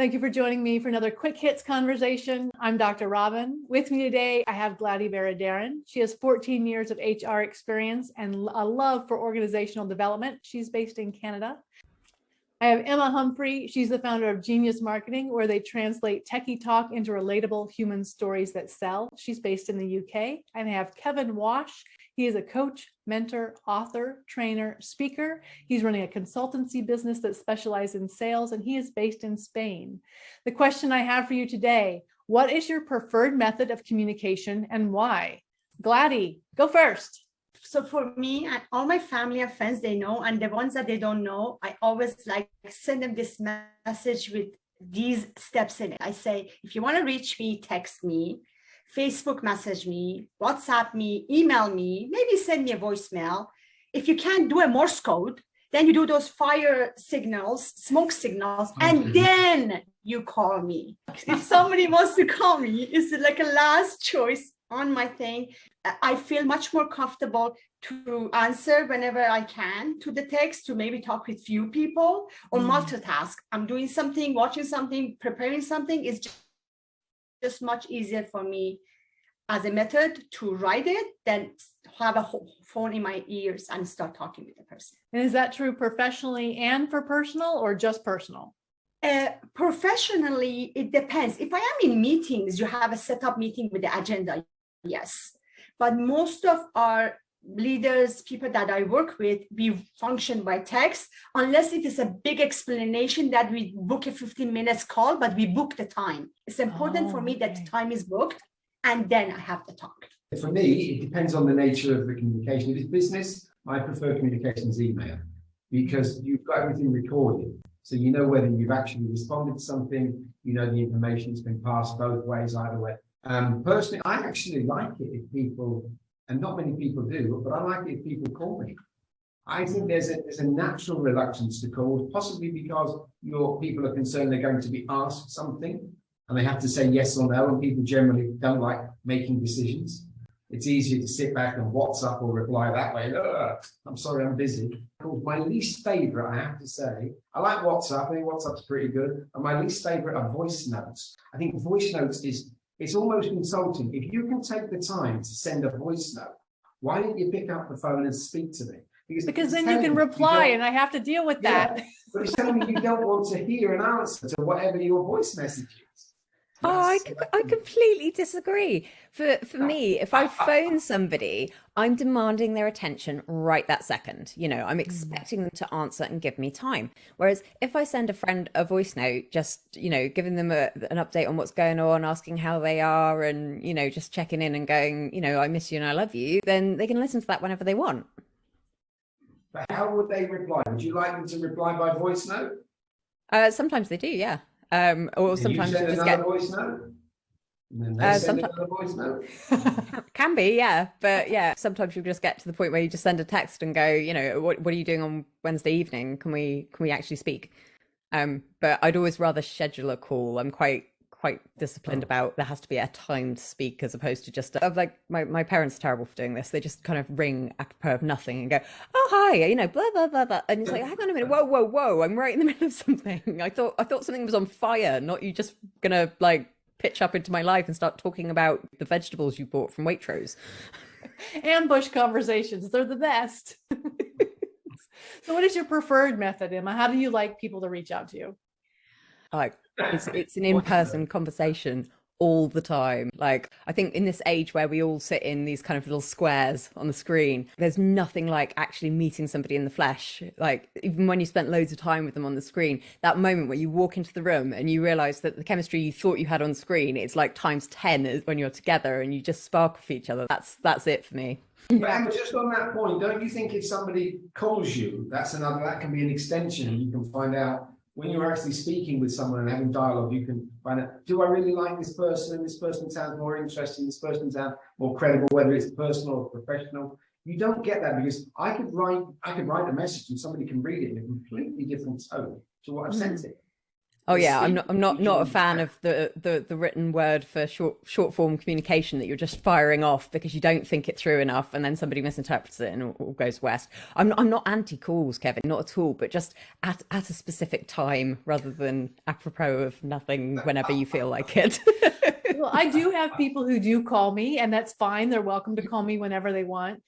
Thank you for joining me for another Quick Hits conversation. I'm Dr. Robyn. With me today, I have Gladys Darren. She has 14 years of HR experience and a love for organizational development. She's based in Canada. I have Emma Humphrey. She's the founder of Genius Marketing, where they translate techie talk into relatable human stories that sell. She's based in the UK. And I have Kevin Wash. He is a coach, mentor, author, trainer, speaker. He's running a consultancy business that specializes in sales, and he is based in Spain. The question I have for you today, what is your preferred method of communication and why? Gladys, go first. So for me and all my family and friends, they know, and the ones that they don't know, I always like send them this message with these steps in it. I say, if you want to reach me, text me, Facebook message me, WhatsApp me, email me, maybe send me a voicemail. If you can't do a Morse code, then you do those fire signals, smoke signals, and then you call me. If somebody wants to call me, it's like a last choice on my thing. I feel much more comfortable to answer whenever I can to the text, to maybe talk with few people or multitask. I'm doing something, watching something, preparing something. It's just much easier for me as a method to write it than have a phone in my ears and start talking with the person. And is that true professionally and for personal, or just personal? Professionally, it depends. If I am in meetings, you have a set up meeting with the agenda, yes. But most of our leaders, people that I work with, we function by text, unless it is a big explanation that we book a 15 minutes call, but we book the time. It's important for me that the time is booked, and then I have the talk. For me, it depends on the nature of the communication. If it's business, I prefer communication as email, because you've got everything recorded. So you know whether you've actually responded to something, you know the information's been passed both ways, either way. Personally, I actually like it if people, and not many people do, but I like it if people call me. I think there's a natural reluctance to call, possibly because your people are concerned they're going to be asked something and they have to say yes or no, and people generally don't like making decisions. It's easier to sit back and WhatsApp or reply that way. I'm sorry, I'm busy. My least favorite, I have to say, I like WhatsApp. I think WhatsApp's pretty good. And my least favorite are voice notes. I think voice notes it's almost insulting. If you can take the time to send a voice note, why don't you pick up the phone and speak to me? Because then you can reply and I have to deal with that. Yeah, but it's telling me you don't want to hear an answer to whatever your voice message is. I completely disagree. For me, if I phone somebody, I'm demanding their attention right that second. You know, I'm expecting them to answer and give me time. Whereas if I send a friend a voice note, just, you know, giving them an update on what's going on, asking how they are, and, you know, just checking in and going, you know, I miss you and I love you, then they can listen to that whenever they want. But how would they reply? Would you like them to reply by voice note? Sometimes they do, yeah. Or sometimes you send just another voice note? And then they send another voice note? Can be, yeah. But yeah, sometimes you just get to the point where you just send a text and go, you know, what are you doing on Wednesday evening? Can we actually speak? But I'd always rather schedule a call. I'm quite disciplined about there has to be a time to speak, as opposed to just like my parents are terrible for doing this. They just kind of ring apropos of nothing and go, oh hi, you know, blah blah blah blah, and it's like, hang on a minute, whoa, I'm right in the middle of something. I thought something was on fire, not you just gonna like pitch up into my life and start talking about the vegetables you bought from Waitrose. Ambush conversations, they're the best. So what is your preferred method, Emma? How do you like people to reach out to you? Like it's an in-person conversation all the time. Like, I think in this age where we all sit in these kind of little squares on the screen, there's nothing like actually meeting somebody in the flesh. Like, even when you spent loads of time with them on the screen, that moment where you walk into the room and you realize that the chemistry you thought you had on screen, it's like times 10 when you're together and you just spark with each other. That's it for me. But Emma, just on that point, don't you think if somebody calls you, that can be an extension? You can find out when you're actually speaking with someone and having dialogue, you can find out, do I really like this person? This person sounds more interesting. This person sounds more credible, whether it's personal or professional. You don't get that, because I could write a message and somebody can read it in a completely different tone to what I've sent it. Oh yeah, I'm not a fan of the written word for short form communication that you're just firing off because you don't think it through enough, and then somebody misinterprets it and it all goes west. I'm not anti calls, Kevin, not at all, but just at a specific time rather than apropos of nothing whenever you feel like it. Well, I do have people who do call me, and that's fine. They're welcome to call me whenever they want.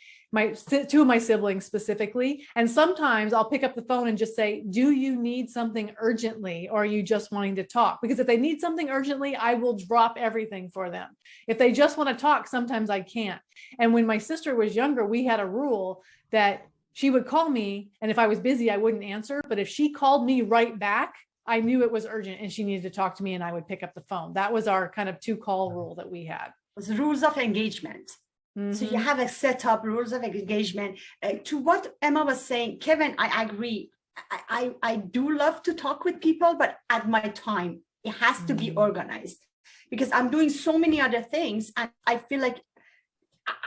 Two of my siblings specifically. And sometimes I'll pick up the phone and just say, do you need something urgently, or are you just wanting to talk? Because if they need something urgently, I will drop everything for them. If they just want to talk, sometimes I can't. And when my sister was younger, we had a rule that she would call me, and if I was busy, I wouldn't answer. But if she called me right back, I knew it was urgent and she needed to talk to me, and I would pick up the phone. That was our kind of 2-call rule that we had. It was rules of engagement. Mm-hmm. So you have a set up rules of engagement. To what Emma was saying, Kevin, I agree. I do love to talk with people, but at my time, it has to be organized because I'm doing so many other things. And I feel like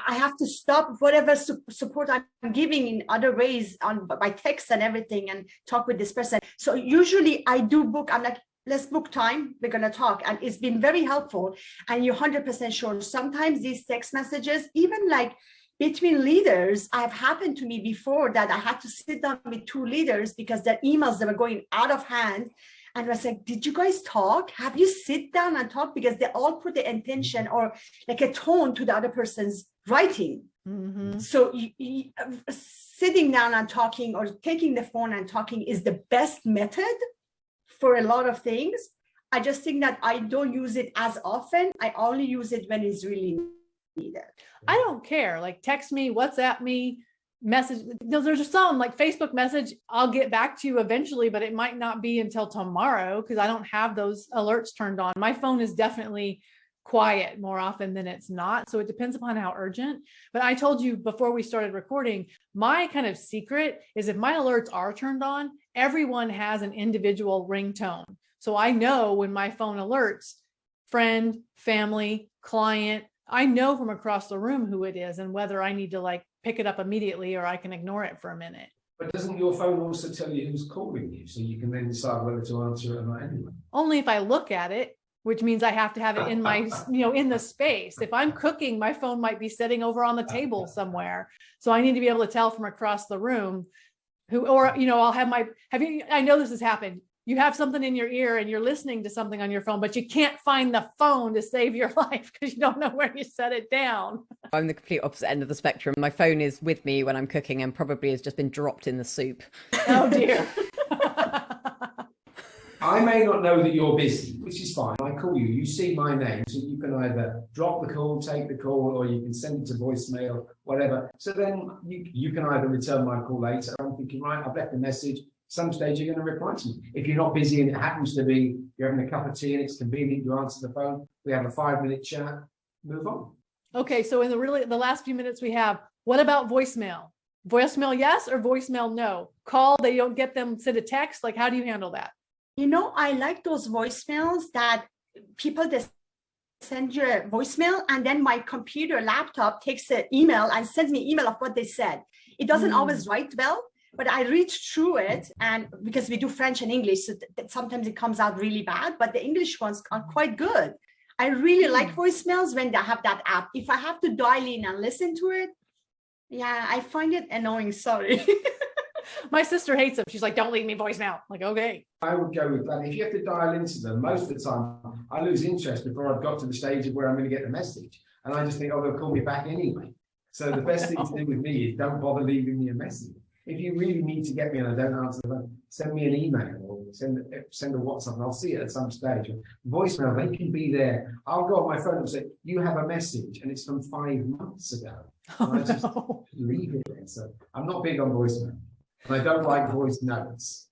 I have to stop whatever support I'm giving in other ways by text and everything and talk with this person. So usually I do book, I'm like, let's book time, we're going to talk. And it's been very helpful. And you're 100% sure. Sometimes these text messages, even like between leaders, have happened to me before that I had to sit down with 2 leaders because their emails, they were going out of hand. And I was like, did you guys talk? Have you sit down and talk? Because they all put the intention or like a tone to the other person's writing. Mm-hmm. So sitting down and talking or taking the phone and talking is the best method for a lot of things. I just think that I don't use it as often. I only use it when it's really needed. I don't care. Like text me, WhatsApp me, message. There's some like Facebook message. I'll get back to you eventually, but it might not be until tomorrow because I don't have those alerts turned on. My phone is definitely quiet more often than it's not. So it depends upon how urgent. But I told you before we started recording, my kind of secret is if my alerts are turned on, everyone has an individual ringtone. So I know when my phone alerts, friend, family, client, I know from across the room who it is and whether I need to like pick it up immediately or I can ignore it for a minute. But doesn't your phone also tell you who's calling you? So you can then decide whether to answer it or not anyway. Only if I look at it, which means I have to have it in my, in the space. If I'm cooking, my phone might be sitting over on the table somewhere. So I need to be able to tell from across the room who, or, I'll have I know this has happened. You have something in your ear and you're listening to something on your phone, but you can't find the phone to save your life because you don't know where you set it down. I'm the complete opposite end of the spectrum. My phone is with me when I'm cooking and probably has just been dropped in the soup. Oh dear. I may not know that you're busy, which is fine. I call you, you see my name, so you can either drop the call, take the call, or you can send it to voicemail, whatever. So then you can either return my call later. I'm thinking, right, I've left a message. Some stage you're going to reply to me. If you're not busy and it happens to be you're having a cup of tea and it's convenient, you answer the phone, we have a 5-minute chat, move on. Okay, so in the last few minutes we have, what about voicemail? Voicemail yes or voicemail no? Call, they don't get them, send a text, like how do you handle that? I like those voicemails that people just send you a voicemail and then my computer laptop takes an email and sends me an email of what they said. It doesn't always write well, but I read through it, and because we do French and English, so sometimes it comes out really bad, but the English ones are quite good. I really like voicemails when they have that app. If I have to dial in and listen to it, yeah, I find it annoying, sorry. My sister hates them. She's like, don't leave me voicemail. I'm like, okay. I would go with that. If you have to dial into them, most of the time, I lose interest before I've got to the stage of where I'm going to get the message. And I just think, oh, they'll call me back anyway. So the best thing to do with me is don't bother leaving me a message. If you really need to get me and I don't answer the phone, send me an email or send a WhatsApp and I'll see it at some stage. Voicemail, they can be there. I'll go on my phone and say, you have a message and it's from 5 months ago. And I just leave it there. So I'm not big on voicemail. And I don't like voice notes.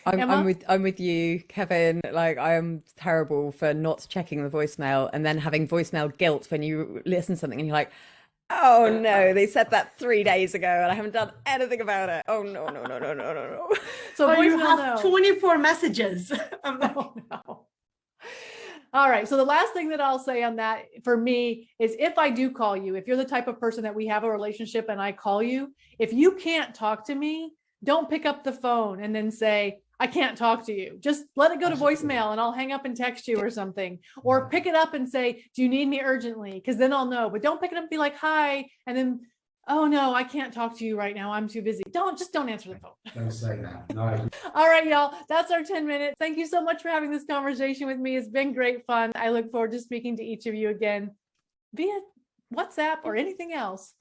I'm with you, Kevin. Like I am terrible for not checking the voicemail and then having voicemail guilt when you listen to something and you're like, oh no, they said that 3 days ago and I haven't done anything about it. Oh no. So you have 24 messages. Oh, no. All right. So the last thing that I'll say on that for me is if I do call you, if you're the type of person that we have a relationship and I call you, if you can't talk to me, don't pick up the phone and then say, I can't talk to you. Just let it go to voicemail and I'll hang up and text you or something. Or pick it up and say, do you need me urgently? Because then I'll know. But don't pick it up and be like, hi. And then, oh no, I can't talk to you right now. I'm too busy. Don't answer the phone. Don't say that. No. All right, y'all. That's our 10 minutes. Thank you so much for having this conversation with me. It's been great fun. I look forward to speaking to each of you again via WhatsApp or anything else.